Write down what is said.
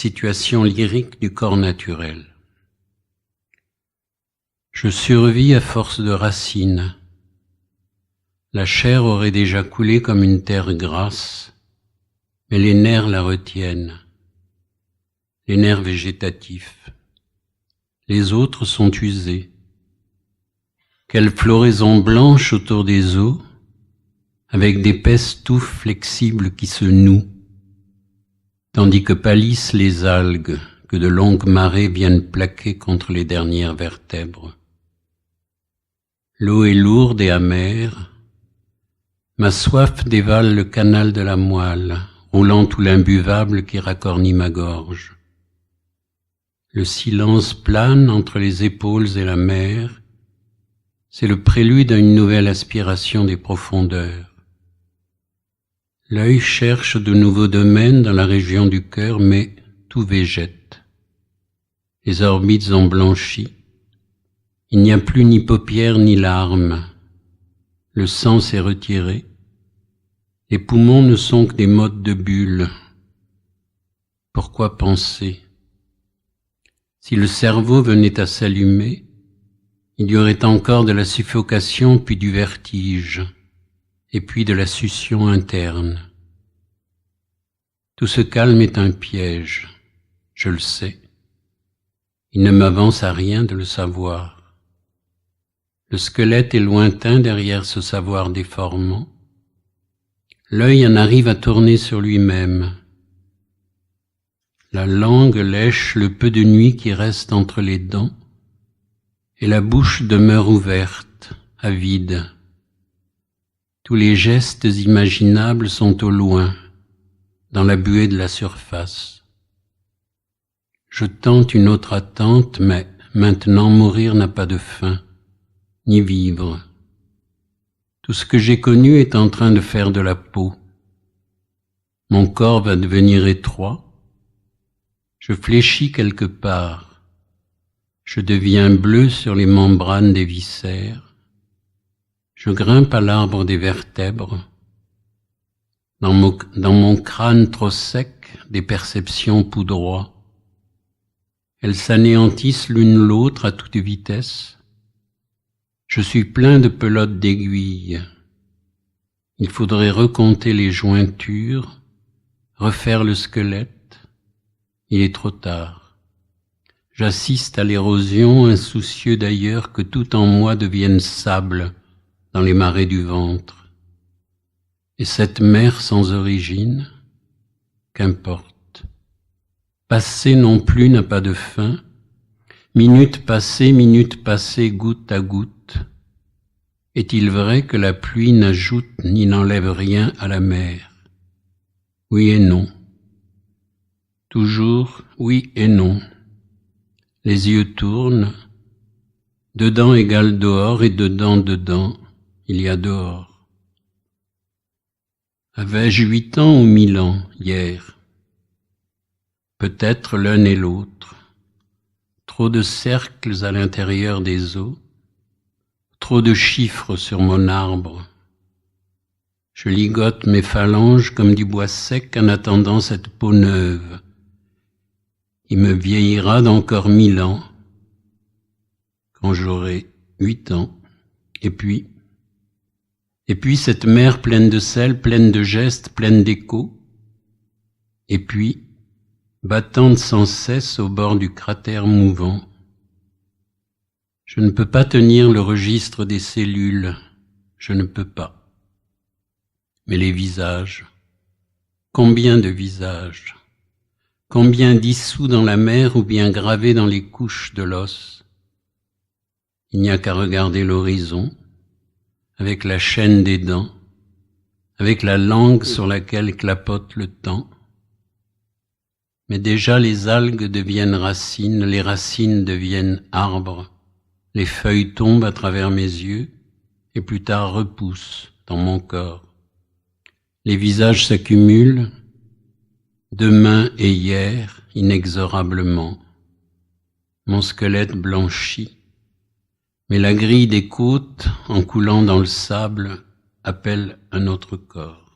situation lyrique du corps naturel. Je survis à force de racines. La chair aurait déjà coulé comme une terre grasse, mais les nerfs la retiennent, les nerfs végétatifs. Les autres sont usés. Quelle floraison blanche autour des eaux, avec d'épaisses touffes flexibles qui se nouent, tandis que pâlissent les algues que de longues marées viennent plaquer contre les dernières vertèbres. L'eau est lourde et amère, ma soif dévale le canal de la moelle, roulant tout l'imbuvable qui racornit ma gorge. Le silence plane entre les épaules et la mer, c'est le prélude à une nouvelle aspiration des profondeurs. L'œil cherche de nouveaux domaines dans la région du cœur, mais tout végète. Les orbites ont blanchi. Il n'y a plus ni paupières ni larmes. Le sang s'est retiré. Les poumons ne sont que des mottes de bulles. Pourquoi penser? Si le cerveau venait à s'allumer, il y aurait encore de la suffocation puis du vertige, et puis de la succion interne. Tout ce calme est un piège, je le sais. Il ne m'avance à rien de le savoir. Le squelette est lointain derrière ce savoir déformant. L'œil en arrive à tourner sur lui-même. La langue lèche le peu de nuit qui reste entre les dents, et la bouche demeure ouverte, avide. Tous les gestes imaginables sont au loin, dans la buée de la surface. Je tente une autre attente, mais maintenant mourir n'a pas de fin, ni vivre. Tout ce que j'ai connu est en train de faire de la peau. Mon corps va devenir étroit. Je fléchis quelque part. Je deviens bleu sur les membranes des viscères. Je grimpe à l'arbre des vertèbres. Dans mon crâne trop sec, des perceptions poudroient. Elles s'anéantissent l'une l'autre à toute vitesse. Je suis plein de pelotes d'aiguilles. Il faudrait recompter les jointures, refaire le squelette. Il est trop tard. J'assiste à l'érosion, insoucieux d'ailleurs que tout en moi devienne sable dans les marais du ventre. Et cette mer sans origine, qu'importe. Passer non plus n'a pas de fin. Minute passée, goutte à goutte. Est-il vrai que la pluie n'ajoute ni n'enlève rien à la mer? Oui et non. Toujours oui et non. Les yeux tournent. Dedans égale dehors et dedans, il y a dehors. Avais-je 8 ans ou 1000 ans hier? Peut-être l'un et l'autre. Trop de cercles à l'intérieur des eaux, trop de chiffres sur mon arbre. Je ligote mes phalanges comme du bois sec en attendant cette peau neuve. Il me vieillira d'encore 1000 ans, quand j'aurai 8 ans, et puis cette mer pleine de sel, pleine de gestes, pleine d'échos, et puis battante sans cesse au bord du cratère mouvant. Je ne peux pas tenir le registre des cellules, je ne peux pas. Mais les visages, combien de visages, combien dissous dans la mer ou bien gravés dans les couches de l'os. Il n'y a qu'à regarder l'horizon, avec la chaîne des dents, avec la langue sur laquelle clapote le temps. Mais déjà les algues deviennent racines, les racines deviennent arbres, les feuilles tombent à travers mes yeux et plus tard repoussent dans mon corps. Les visages s'accumulent, demain et hier, inexorablement. Mon squelette blanchit, mais la grille des côtes, en coulant dans le sable, appelle un autre corps.